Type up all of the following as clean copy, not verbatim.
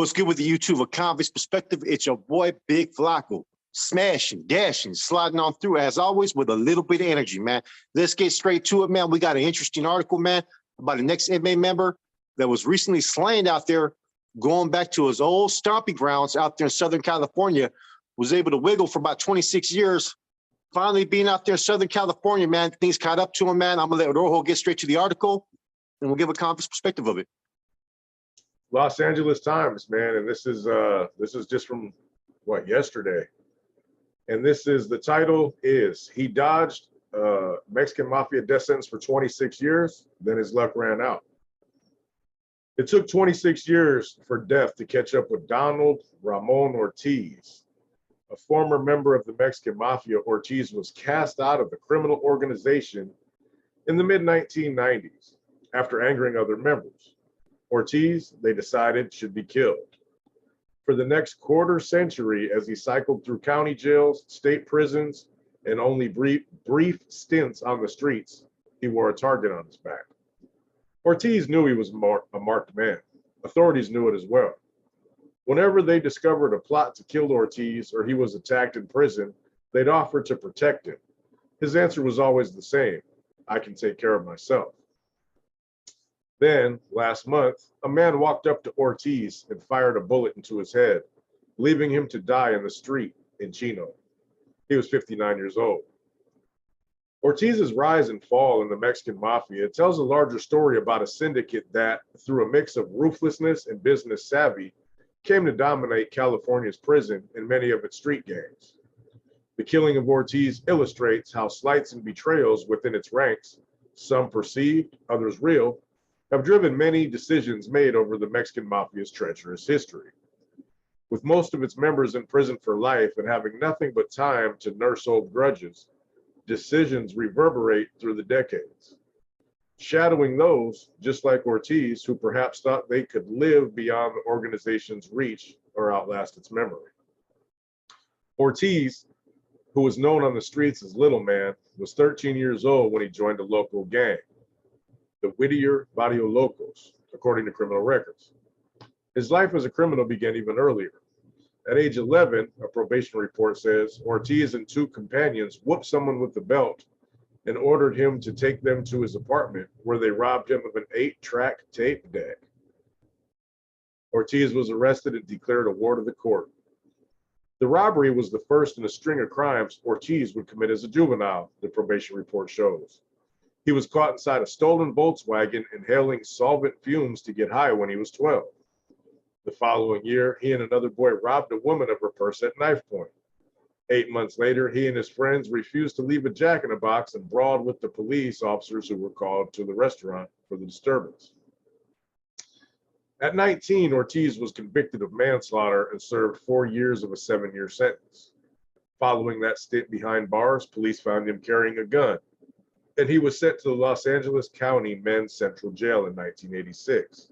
What's good with the YouTube? A convict perspective. It's your boy, Big Flacco. Smashing, dashing, sliding on through, as always, with a little bit of energy, man. Let's get straight to it, man. We got an interesting article, man, about the next inmate member that was recently slain out there, going back to his old stomping grounds out there in Southern California, was able to wiggle for about 26 years. Finally being out there in Southern California, man, things caught up to him, man. I'm going to let Rojo get straight to the article, and we'll give a convict perspective of it. Los Angeles Times, man, and this is just from what, yesterday. And this is, the title is, he dodged Mexican Mafia death sentence for 26 years, then his luck ran out. It took 26 years for death to catch up with Donald Ramon Ortiz. A former member of the Mexican Mafia, Ortiz was cast out of the criminal organization in the mid-1990s after angering other members. Ortiz, they decided, should be killed. For the next quarter century, as he cycled through county jails, state prisons, and only brief stints on the streets, he wore a target on his back. Ortiz knew he was a marked man. Authorities knew it as well. Whenever they discovered a plot to kill Ortiz or he was attacked in prison, they'd offer to protect him. His answer was always the same: I can take care of myself. Then, last month, a man walked up to Ortiz and fired a bullet into his head, leaving him to die in the street in Chino. He was 59 years old. Ortiz's rise and fall in the Mexican Mafia tells a larger story about a syndicate that, through a mix of ruthlessness and business savvy, came to dominate California's prison and many of its street gangs. The killing of Ortiz illustrates how slights and betrayals within its ranks, some perceived, others real, have driven many decisions made over the Mexican Mafia's treacherous history. With most of its members in prison for life and having nothing but time to nurse old grudges, decisions reverberate through the decades, shadowing those, just like Ortiz, who perhaps thought they could live beyond the organization's reach or outlast its memory. Ortiz, who was known on the streets as Little Man, was 13 years old when he joined a local gang, the Whittier Barrio Locos, according to criminal records. His life as a criminal began even earlier. At age 11, a probation report says, Ortiz and two companions whooped someone with the belt and ordered him to take them to his apartment, where they robbed him of an 8-track tape deck. Ortiz was arrested and declared a ward of the court. The robbery was the first in a string of crimes Ortiz would commit as a juvenile, the probation report shows. He was caught inside a stolen Volkswagen inhaling solvent fumes to get high when he was 12. The following year, he and another boy robbed a woman of her purse at knife point. 8 months later, he and his friends refused to leave a jack-in-the-box and brawled with the police officers who were called to the restaurant for the disturbance. At 19, Ortiz was convicted of manslaughter and served 4 years of a 7-year sentence. Following that stint behind bars, police found him carrying a gun, and he was sent to the Los Angeles County Men's Central Jail in 1986.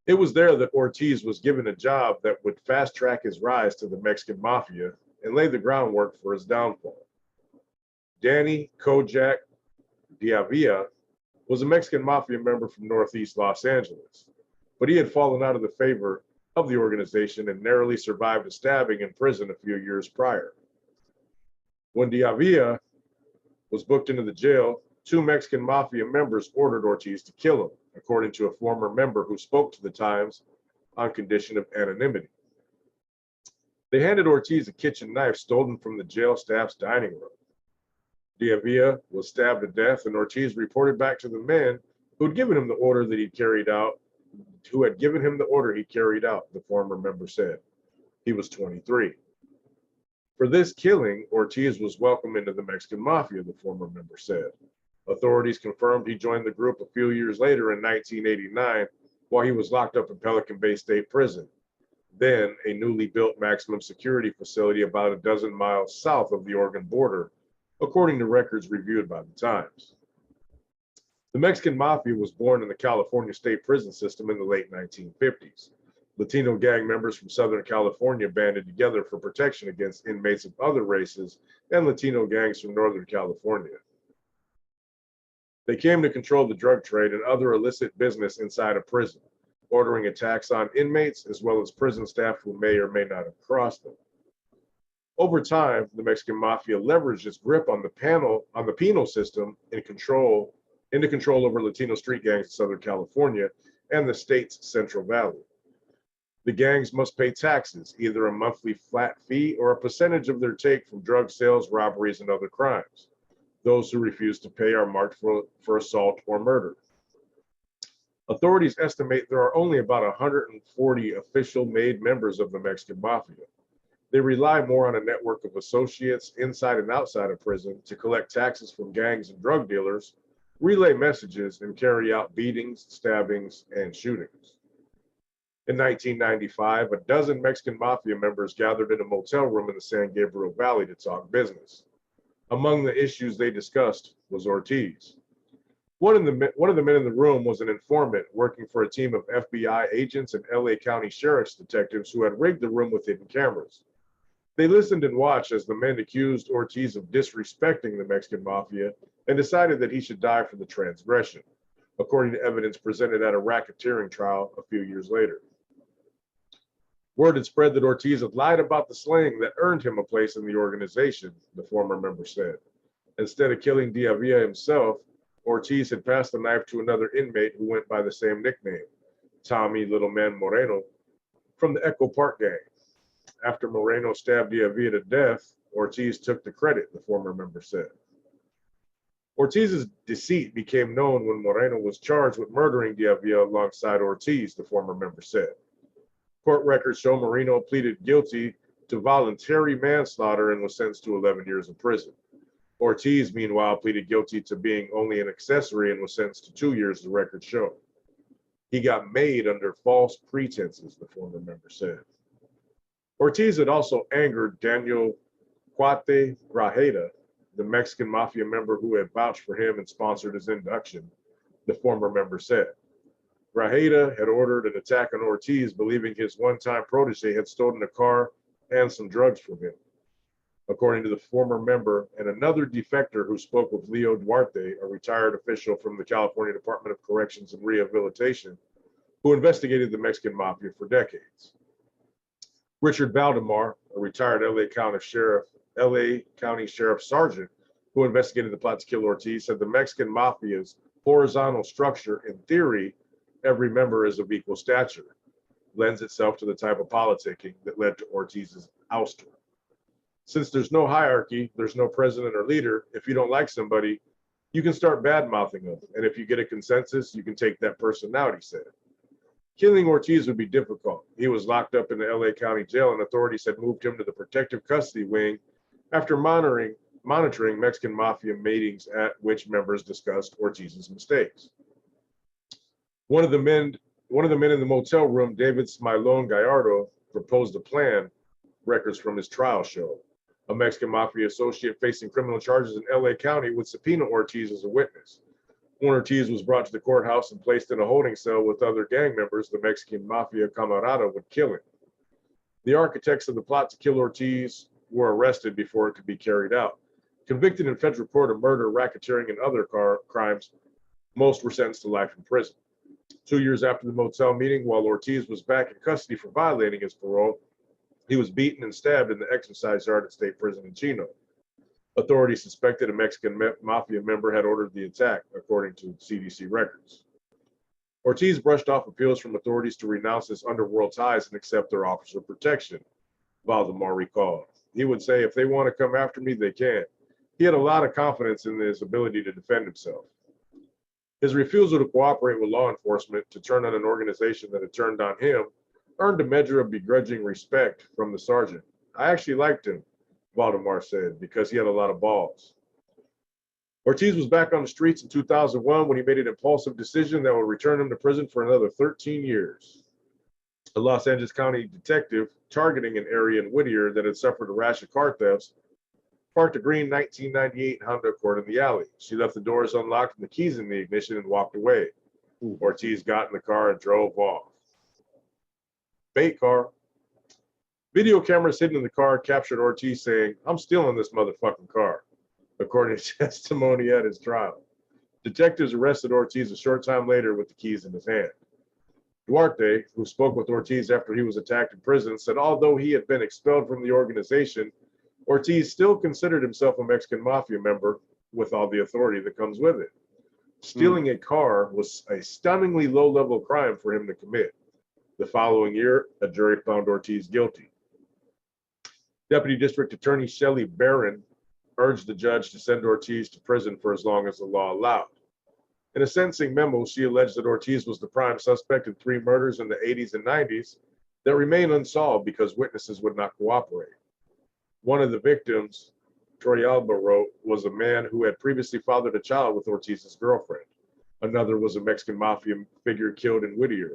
It was there that Ortiz was given a job that would fast-track his rise to the Mexican Mafia and lay the groundwork for his downfall. Danny Kojak Diavia was a Mexican Mafia member from Northeast Los Angeles, but he had fallen out of the favor of the organization and narrowly survived a stabbing in prison a few years prior. When Diavia was booked into the jail, two Mexican Mafia members ordered Ortiz to kill him, according to a former member who spoke to the Times on condition of anonymity. They handed Ortiz a kitchen knife stolen from the jail staff's dining room. Diavia was stabbed to death, and Ortiz reported back to the men who had given him the order he carried out, the former member said. He was 23. For this killing, Ortiz was welcomed into the Mexican Mafia, the former member said. Authorities confirmed he joined the group a few years later in 1989 while he was locked up in Pelican Bay State Prison, then a newly built maximum security facility about a dozen miles south of the Oregon border, according to records reviewed by the Times. The Mexican Mafia was born in the California state prison system in the late 1950s. Latino gang members from Southern California banded together for protection against inmates of other races and Latino gangs from Northern California. They came to control the drug trade and other illicit business inside a prison. ordering attacks on inmates as well as prison staff who may or may not have crossed them. Over time, the Mexican Mafia leveraged its grip on the penal system into control over Latino street gangs in Southern California and the state's Central Valley. The gangs must pay taxes, either a monthly flat fee or a percentage of their take from drug sales, robberies, and other crimes. Those who refuse to pay are marked for assault or murder. Authorities estimate there are only about 140 official-made members of the Mexican Mafia. They rely more on a network of associates inside and outside of prison to collect taxes from gangs and drug dealers, relay messages, and carry out beatings, stabbings, and shootings. In 1995, a dozen Mexican Mafia members gathered in a motel room in the San Gabriel Valley to talk business. Among the issues they discussed was Ortiz. One of the men in the room was an informant working for a team of FBI agents and LA County Sheriff's detectives who had rigged the room with hidden cameras. They listened and watched as the men accused Ortiz of disrespecting the Mexican Mafia and decided that he should die for the transgression, according to evidence presented at a racketeering trial a few years later. Word had spread that Ortiz had lied about the slaying that earned him a place in the organization, the former member said. Instead of killing Diavilla himself, Ortiz had passed the knife to another inmate who went by the same nickname, Tommy Little Man Moreno, from the Echo Park gang. After Moreno stabbed Diavilla to death, Ortiz took the credit, the former member said. Ortiz's deceit became known when Moreno was charged with murdering Diavilla alongside Ortiz, the former member said. Court records show Moreno pleaded guilty to voluntary manslaughter and was sentenced to 11 years in prison. Ortiz, meanwhile, pleaded guilty to being only an accessory and was sentenced to 2 years, the records show. He got made under false pretenses, the former member said. Ortiz had also angered Daniel Cuate Grajeda, the Mexican Mafia member who had vouched for him and sponsored his induction, the former member said. Grajeda had ordered an attack on Ortiz, believing his one-time protege had stolen a car and some drugs from him. According to the former member and another defector who spoke with Leo Duarte, a retired official from the California Department of Corrections and Rehabilitation, who investigated the Mexican Mafia for decades. Richard Valdemar, a retired LA County Sheriff Sergeant who investigated the plot to kill Ortiz, said the Mexican Mafia's horizontal structure, in theory, every member is of equal stature, lends itself to the type of politicking that led to Ortiz's ouster. Since there's no hierarchy, there's no president or leader, if you don't like somebody, you can start bad-mouthing them, and if you get a consensus, you can take that person out, he said. Killing Ortiz would be difficult. He was locked up in the LA County jail, and authorities had moved him to the protective custody wing after monitoring Mexican Mafia meetings at which members discussed Ortiz's mistakes. One of the men in the motel room, David Smilón Gallardo, proposed a plan, records from his trial show. A Mexican Mafia associate facing criminal charges in LA County would subpoena Ortiz as a witness. When Ortiz was brought to the courthouse and placed in a holding cell with other gang members, the Mexican Mafia camarada would kill him. The architects of the plot to kill Ortiz were arrested before it could be carried out. Convicted in federal court of murder, racketeering, and other crimes, most were sentenced to life in prison. 2 years after the motel meeting, while Ortiz was back in custody for violating his parole, he was beaten and stabbed in the exercise yard at state prison in Chino. Authorities suspected a Mexican Mafia member had ordered the attack, according to CDC records. Ortiz brushed off appeals from authorities to renounce his underworld ties and accept their offers of protection, Valdemar recalled. He would say, if they want to come after me, they can. He had a lot of confidence in his ability to defend himself. His refusal to cooperate with law enforcement, to turn on an organization that had turned on him, earned a measure of begrudging respect from the sergeant. I actually liked him, Valdemar said, because he had a lot of balls. Ortiz was back on the streets in 2001 when he made an impulsive decision that would return him to prison for another 13 years. A Los Angeles County detective targeting an area in Whittier that had suffered a rash of car thefts parked a green 1998 Honda Accord in the alley. She left the doors unlocked and the keys in the ignition and walked away. Ortiz got in the car and drove off. Bait car. Video cameras hidden in the car captured Ortiz saying, "I'm stealing this motherfucking car," according to testimony at his trial. Detectives arrested Ortiz a short time later with the keys in his hand. Duarte, who spoke with Ortiz after he was attacked in prison, said although he had been expelled from the organization, Ortiz still considered himself a Mexican Mafia member with all the authority that comes with it. Stealing a car was a stunningly low-level crime for him to commit. The following year, a jury found Ortiz guilty. Deputy District Attorney Shelley Barron urged the judge to send Ortiz to prison for as long as the law allowed. In a sentencing memo, she alleged that Ortiz was the prime suspect in 3 murders in the 80s and 90s that remain unsolved because witnesses would not cooperate. One of the victims, Torrealba wrote, was a man who had previously fathered a child with Ortiz's girlfriend. Another was a Mexican Mafia figure killed in Whittier.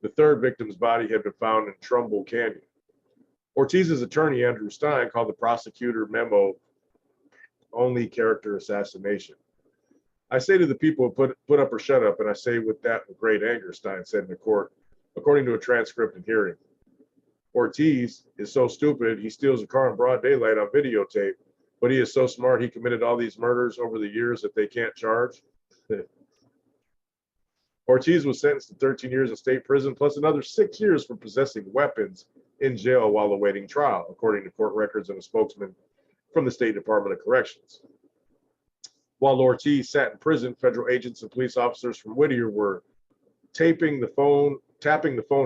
The third victim's body had been found in Trumbull Canyon. Ortiz's attorney, Andrew Stein, called the prosecutor memo only character assassination. I say to the people, put up or shut up, and I say with that with great anger, Stein said in the court, according to a transcript and hearing. Ortiz is so stupid, he steals a car in broad daylight on videotape, but he is so smart he committed all these murders over the years that they can't charge. Ortiz was sentenced to 13 years in state prison, plus another 6 years for possessing weapons in jail while awaiting trial, according to court records and a spokesman from the State Department of Corrections. While Ortiz sat in prison, federal agents and police officers from Whittier were tapping the phone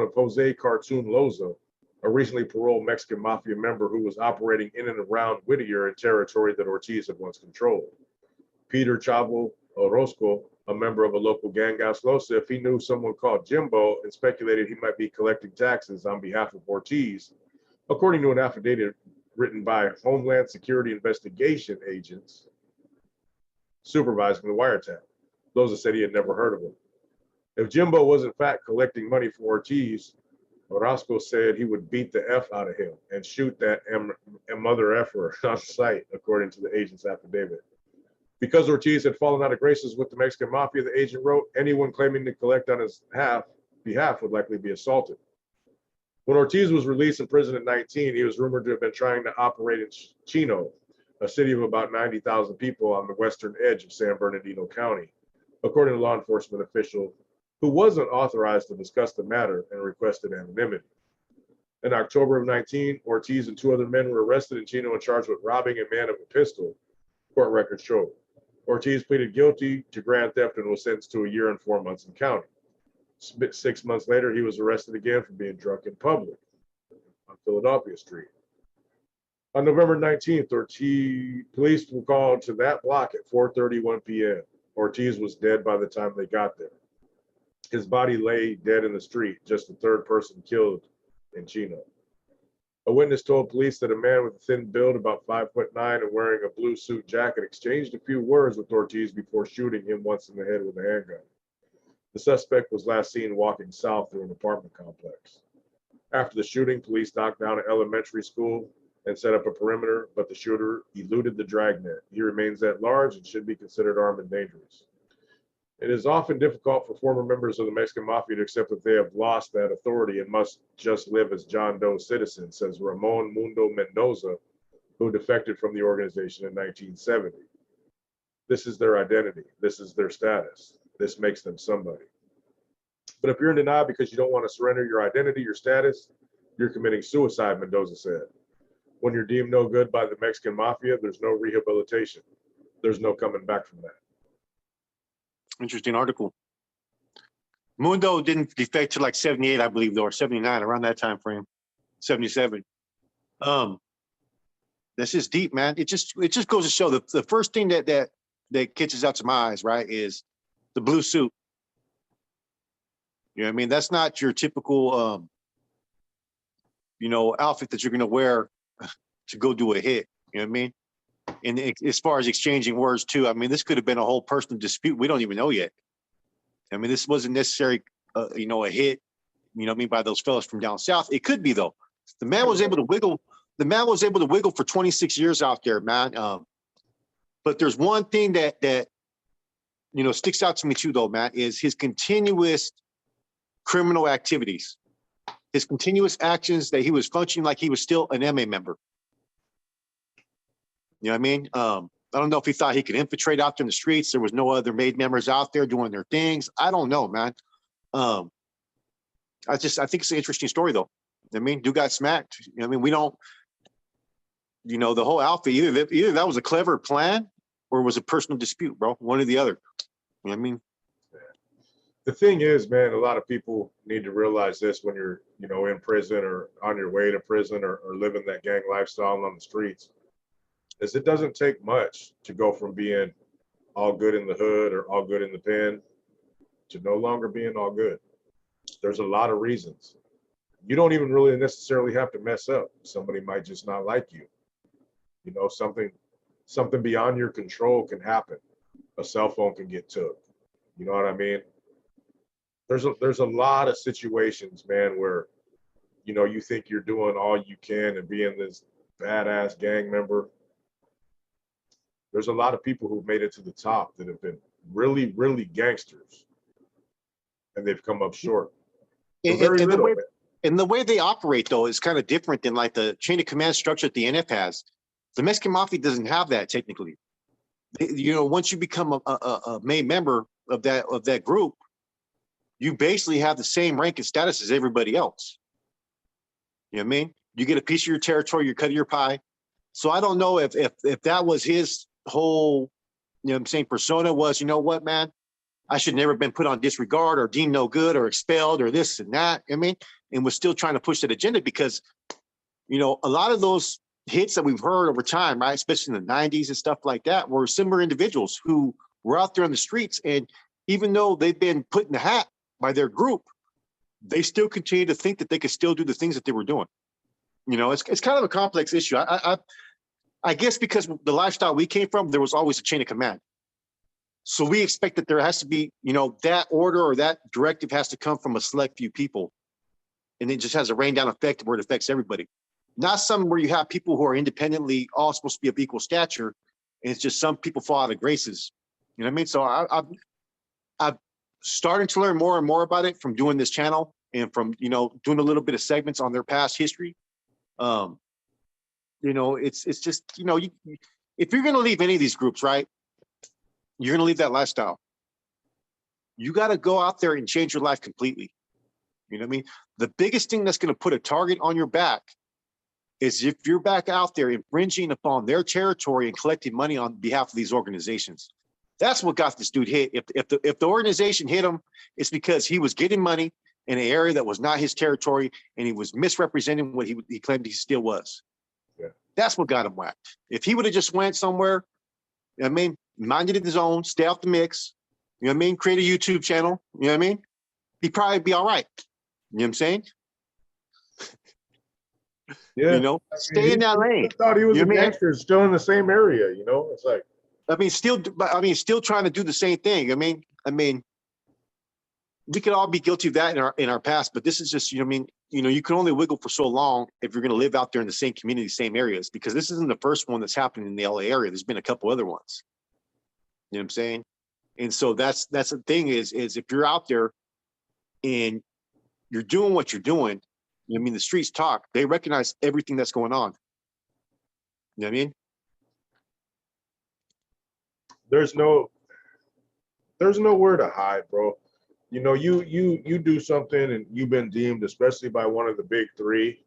of Jose Cartoon Loza, a recently paroled Mexican Mafia member who was operating in and around Whittier in territory that Ortiz had once controlled. Peter Chavo Orozco, a member of a local gang, asked Loza if he knew someone called Jimbo and speculated he might be collecting taxes on behalf of Ortiz, according to an affidavit written by Homeland Security investigation agents supervising the wiretap. Loza said he had never heard of him. If Jimbo was in fact collecting money for Ortiz, Orozco said he would beat the F out of him and shoot that mother effer on sight, according to the agent's affidavit. Because Ortiz had fallen out of graces with the Mexican Mafia, the agent wrote, anyone claiming to collect on his behalf would likely be assaulted. When Ortiz was released from prison at 19, he was rumored to have been trying to operate in Chino, a city of about 90,000 people on the western edge of San Bernardino County, according to a law enforcement official who wasn't authorized to discuss the matter and requested anonymity. In October of 19, Ortiz and 2 other men were arrested in Chino and charged with robbing a man of a pistol, court records show. Ortiz pleaded guilty to grand theft and was sentenced to 1 year and 4 months in county. 6 months later, he was arrested again for being drunk in public on Philadelphia Street. On November 19th, police were called to that block at 4:31 p.m. Ortiz was dead by the time they got there. His body lay dead in the street, just the 3rd person killed in Chino. A witness told police that a man with a thin build, about 5'9" and wearing a blue suit jacket, exchanged a few words with Ortiz before shooting him once in the head with a handgun. The suspect was last seen walking south through an apartment complex. After the shooting, police knocked down an elementary school and set up a perimeter, but the shooter eluded the dragnet. He remains at large and should be considered armed and dangerous. It is often difficult for former members of the Mexican Mafia to accept that they have lost that authority and must just live as John Doe citizens, says Ramon Mundo Mendoza, who defected from the organization in 1970. This is their identity. This is their status. This makes them somebody. But if you're in denial because you don't want to surrender your identity, your status, you're committing suicide, Mendoza said. When you're deemed no good by the Mexican Mafia, there's no rehabilitation. There's no coming back from that. Interesting article. Mundo didn't defect to like 78, I believe, though, or 79, around that time frame, 77. That's just deep, man. It just goes to show the first thing that catches out to my eyes, right, is the blue suit. You know what I mean? That's not your typical, outfit that you're going to wear to go do a hit. You know what I mean? And as far as exchanging words too, I mean, this could have been a whole personal dispute. We don't even know yet. I mean, this wasn't necessarily, a hit, by those fellas from down south. It could be though. The man was able to wiggle. The man was able to wiggle for 26 years out there, man. But there's one thing that sticks out to me too, though, Matt, is his continuous criminal activities, his continuous actions that he was functioning like he was still an MA member. You know what I mean? I don't know if he thought he could infiltrate out there in the streets. There was no other MAID members out there doing their things. I don't know, man. I think it's an interesting story though. I mean, dude got smacked. I mean, we don't, the whole outfit, either that was a clever plan or it was a personal dispute, bro. One or the other. You know what I mean? The thing is, man, a lot of people need to realize this when you're, in prison or on your way to prison or living that gang lifestyle on the streets, is it doesn't take much to go from being all good in the hood or all good in the pen to no longer being all good. There's a lot of reasons. You don't even really necessarily have to mess up. Somebody might just not like you. Something beyond your control can happen. A cell phone can get took. You know what I mean? There's a lot of situations, man, where you think you're doing all you can and being this badass gang member. There's a lot of people who've made it to the top that have been really, really gangsters, and they've come up short. So And the way they operate, though, is kind of different than like the chain of command structure that the NF has. The Mexican Mafia doesn't have that technically. Once you become a main member of that group, you basically have the same rank and status as everybody else. You know what I mean? You get a piece of your territory, your cut of your pie. So I don't know if that was his whole, persona was, you know what, man, I should never been put on disregard or deemed no good or expelled or this and that. I mean, and was still trying to push that agenda because, a lot of those hits that we've heard over time, right, especially in the 90s and stuff like that, were similar individuals who were out there on the streets. And even though they've been put in the hat by their group, they still continue to think that they could still do the things that they were doing. It's kind of a complex issue. I guess because the lifestyle we came from, there was always a chain of command. So we expect that there has to be, that order or that directive has to come from a select few people. And it just has a rain down effect where it affects everybody. Not some where you have people who are independently all supposed to be of equal stature. And it's just some people fall out of graces. You know what I mean? So I'm starting to learn more and more about it from doing this channel and from, doing a little bit of segments on their past history. It's just, if you're going to leave any of these groups, right, you're going to leave that lifestyle. You got to go out there and change your life completely. You know what I mean? The biggest thing that's going to put a target on your back is if you're back out there infringing upon their territory and collecting money on behalf of these organizations. That's what got this dude hit. If the organization hit him, it's because he was getting money in an area that was not his territory, and he was misrepresenting what he claimed he still was. Yeah. That's what got him whacked. If he would have just went somewhere, minded it his own, stay off the mix, create a YouTube channel, he'd probably be all right. You know what I'm saying? Yeah. Stay in that lane. I thought he was a gangster, still in the same area, It's like, still trying to do the same thing. I mean, we could all be guilty of that in our past, but this is just, you can only wiggle for so long if you're going to live out there in the same community, same areas, because this isn't the first one that's happening in the LA area. There's been a couple other ones. You know what I'm saying? And so that's the thing is if you're out there and you're doing what you're doing, the streets talk, they recognize everything that's going on. You know what I mean? There's nowhere to hide, bro. You do something and you've been deemed, especially by one of the big three,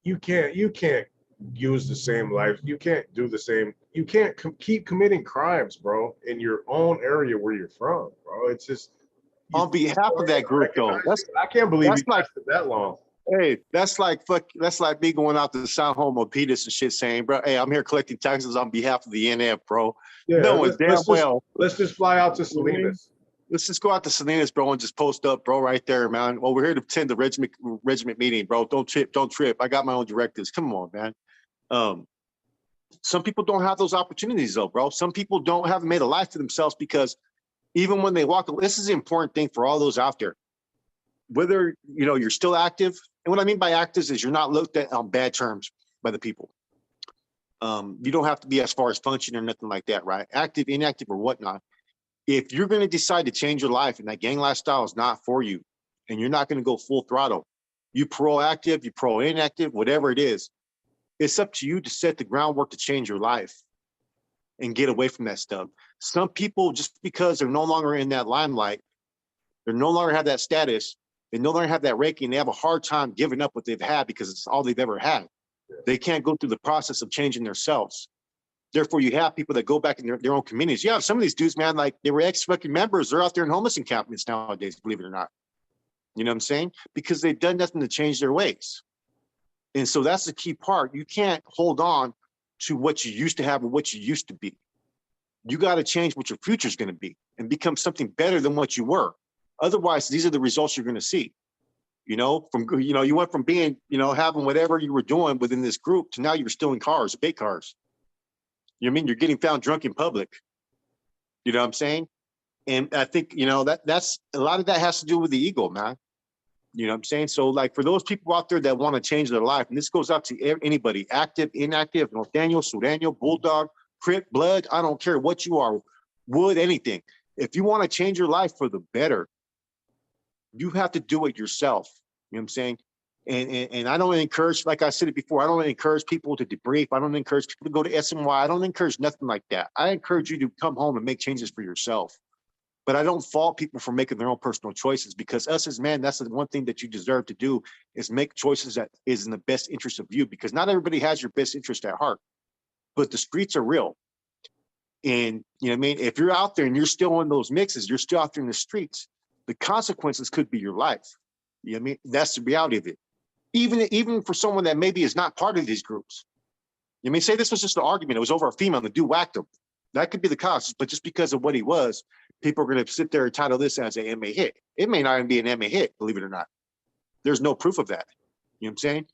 you can't use the same life. You can't do the same. You can't keep committing crimes, bro, in your own area where you're from, bro. It's just on behalf of that group, though. I can't believe he lasted that long. Hey, that's like me going out to San Juan Peters and shit saying, bro, hey, I'm here collecting taxes on behalf of the NF, bro. Yeah, let's just fly out to Salinas. Let's just go out to Salinas, bro, and just post up, bro, right there, man. Well, we're here to attend the regiment meeting, bro. Don't trip. I got my own directives. Come on, man. Some people don't have those opportunities, though, bro. Some people haven't made a life for themselves because even when they walk, this is the important thing for all those out there. Whether, you're still active, and what I mean by active is you're not looked at on bad terms by the people. You don't have to be as far as function or nothing like that, right? Active, inactive, or whatnot. If you're going to decide to change your life and that gang lifestyle is not for you, and you're not going to go full throttle, you pro-active, you pro-inactive, whatever it is, it's up to you to set the groundwork to change your life and get away from that stuff. Some people, just because they're no longer in that limelight, They no longer have that status. They no longer have that ranking. They have a hard time giving up what they've had because it's all they've ever had. They can't go through the process of changing themselves. Therefore, you have people that go back in their own communities. You have some of these dudes, man, like they were ex-fucking members. They're out there in homeless encampments nowadays, believe it or not. You know what I'm saying? Because they've done nothing to change their ways. And so that's the key part. You can't hold on to what you used to have or what you used to be. You got to change what your future is going to be and become something better than what you were. Otherwise, these are the results you're going to see. You went from being, having whatever you were doing within this group to now you're stealing cars, bait cars. You know what I mean? You're getting found drunk in public. You know what I'm saying? And I think, that's a lot of that has to do with the ego, man. You know what I'm saying? So like for those people out there that want to change their life, and this goes out to anybody, active, inactive, North Daniel, Sureño, Bulldog, Crip, Blood, I don't care what you are, Wood, anything. If you want to change your life for the better, you have to do it yourself. You know what I'm saying? And I don't encourage, like I said it before, I don't encourage people to debrief. I don't encourage people to go to SMY. I don't encourage nothing like that. I encourage you to come home and make changes for yourself. But I don't fault people for making their own personal choices, because us as men, that's the one thing that you deserve to do, is make choices that is in the best interest of you, because not everybody has your best interest at heart. But the streets are real. And you know what I mean? If you're out there and you're still in those mixes, you're still out there in the streets, the consequences could be your life. You know what I mean? That's the reality of it. Even for someone that maybe is not part of these groups. You may say this was just an argument. It was over a female and the dude whacked him. That could be the cause, but just because of what he was, people are going to sit there and title this as an MA hit. It may not even be an MA hit, believe it or not. There's no proof of that. You know what I'm saying?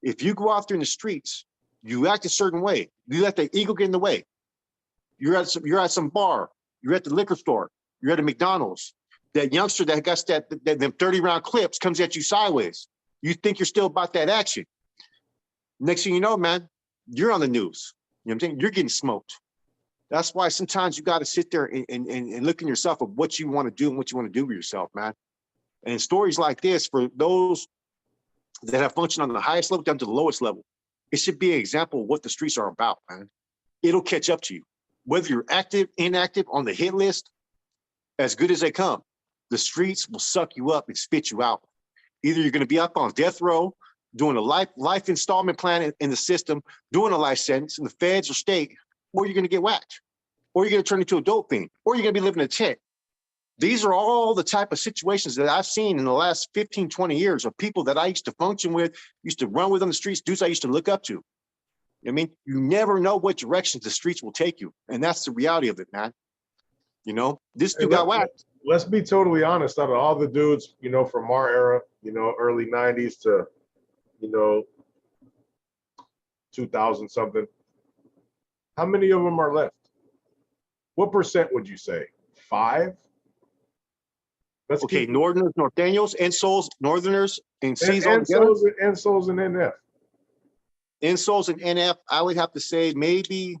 If you go out there in the streets, you act a certain way. You let the ego get in the way. You're at some bar. You're at the liquor store. You're at a McDonald's. That youngster that got them 30-round clips comes at you sideways. You think you're still about that action. Next thing you know, man, you're on the news. You know what I'm saying? You're getting smoked. That's why sometimes you got to sit there and look in yourself of what you want to do and what you want to do with yourself, man. And stories like this, for those that have functioned on the highest level down to the lowest level, it should be an example of what the streets are about, man. It'll catch up to you. Whether you're active, inactive, on the hit list, as good as they come, the streets will suck you up and spit you out. Either you're going to be up on death row, doing a life installment plan in the system, doing a life sentence in the feds or state, or you're going to get whacked, or you're going to turn into a dope fiend, or you're going to be living in a tent. These are all the type of situations that I've seen in the last 15, 20 years of people that I used to function with, used to run with on the streets, dudes I used to look up to. I mean, you never know what directions the streets will take you. And that's the reality of it, man. This dude got whacked. Let's be totally honest. Out of all the dudes, from our era, early 90s to, 2000 something, how many of them are left? What percent would you say? 5? Okay, Northerners, North Daniels, Insoles, Northerners, and C's all together. Insoles and NF. Insoles and NF, I would have to say maybe.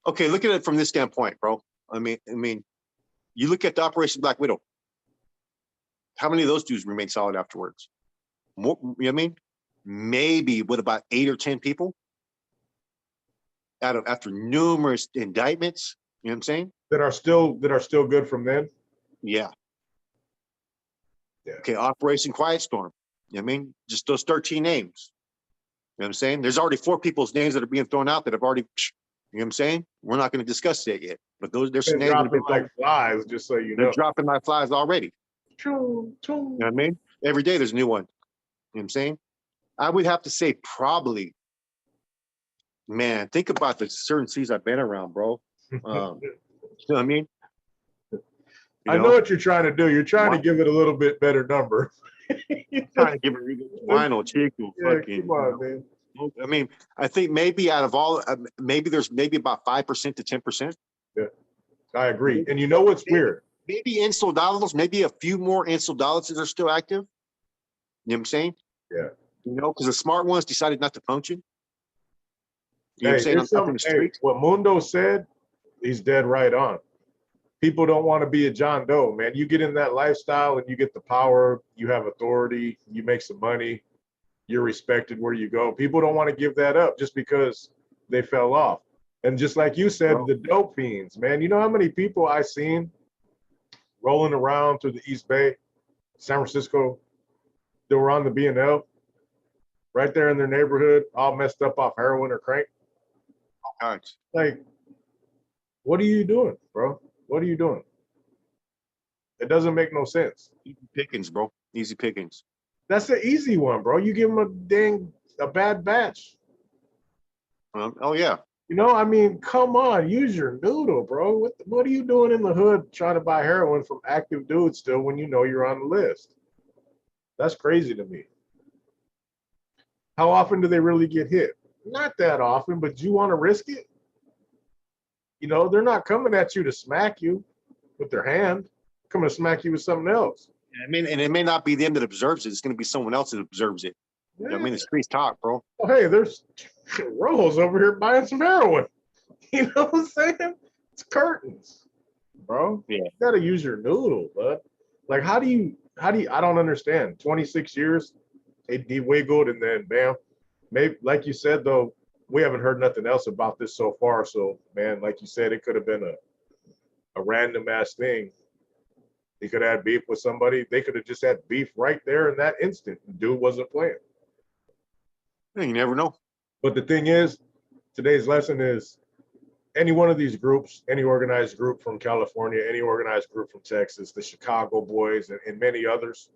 Okay, look at it from this standpoint, bro. I mean, you look at the Operation Black Widow. How many of those dudes remain solid afterwards? More, you know what I mean? Maybe with about 8 or 10 people after numerous indictments. You know what I'm saying? That are still good from then. Yeah. Okay, Operation Quiet Storm. You know what I mean? Just those 13 names. You know what I'm saying? There's already 4 people's names that are being thrown out that have already. You know what I'm saying? We're not going to discuss that yet, but there's some names that have been like flies, just so you know. They're dropping like flies already. Choo, choo. You know what I mean? Every day there's a new one. You know what I'm saying? I would have to say probably, man, think about the certain cities I've been around, bro. You know what I mean? I know what you're trying to do. You're trying to give it a little bit better number. Trying to give it final chico. Fucking, come on, man. I mean, I think maybe out of all, maybe there's about 5% to 10%. Yeah, I agree. And you know what's weird? Maybe insoldados, maybe a few more insoldados that are still active. You know what I'm saying? Yeah. Because the smart ones decided not to function. You know what I'm saying? What Mundo said, he's dead right on. People don't want to be a John Doe, man. You get in that lifestyle and you get the power, you have authority, you make some money, you're respected where you go. People don't want to give that up just because they fell off. And just like you said, Bro. the dope fiends, man. You know how many people I seen rolling around through the East Bay, San Francisco, that were on the B&L, right there in their neighborhood, all messed up off heroin or crank? All kinds. Like, what are you doing, bro? What are you doing? It doesn't make no sense. Easy pickings, bro. Easy pickings. That's the easy one, bro. You give them a bad batch. Oh yeah. You know, I mean, come on, use your noodle, bro. What are you doing in the hood trying to buy heroin from active dudes still when you know you're on the list? That's crazy to me. How often do they really get hit? Not that often, but do you want to risk it? You know, they're not coming at you to smack you with their hand, coming to smack you with something else. And it may not be them that observes it. It's going to be someone else that observes it. Yeah. I mean, the streets talk, bro. Oh, hey, there's Rojo's over here buying some heroin. You know what I'm saying? It's curtains, bro. Yeah. You gotta use your noodle, bud. Like, how do you, I don't understand. 26 years, they wiggled, and then bam. Maybe, like you said, though, we haven't heard nothing else about this so far. So, man, like you said, it could have been a random ass thing. He could have had beef with somebody. They could have just had beef right there in that instant. The dude wasn't playing. Yeah, you never know. But the thing is, today's lesson is any one of these groups, any organized group from California, any organized group from Texas, the Chicago boys, and many others,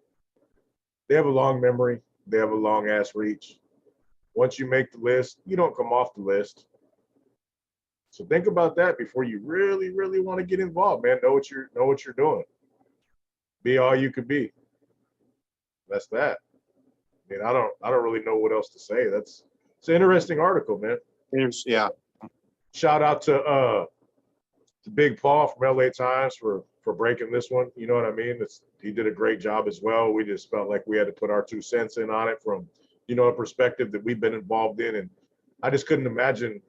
they have a long memory. They have a long ass reach. Once you make the list, you don't come off the list. So think about that before you really, really want to get involved, man. Know what you're doing. Be all you could be. That's that. I mean, I don't really know what else to say. It's an interesting article, man. Yeah. Shout out to Big Paul from LA Times for breaking this one. You know what I mean? He did a great job as well. We just felt like we had to put our 2 cents in on it from, you know, a perspective that we've been involved in. And I just couldn't imagine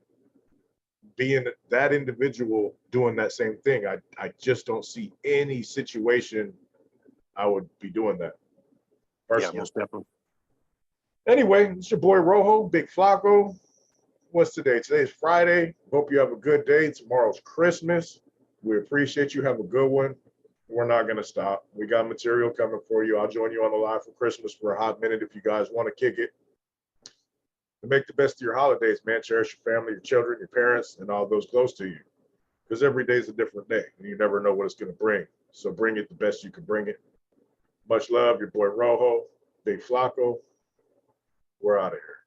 being that individual doing that same thing. I just don't see any situation I would be doing that personally. Yeah, most definitely. Anyway, it's your boy Rojo, Big Flacco. What's today? Today's Friday. Hope you have a good day. Tomorrow's Christmas. We appreciate you. Have a good one. We're not going to stop. We got material coming for you. I'll join you on the live for Christmas for a hot minute if you guys want to kick it. And make the best of your holidays, man. Cherish your family, your children, your parents, and all those close to you. Because every day is a different day, and you never know what it's going to bring. So bring it the best you can bring it. Much love, your boy Rojo, Big Flacco. We're out of here.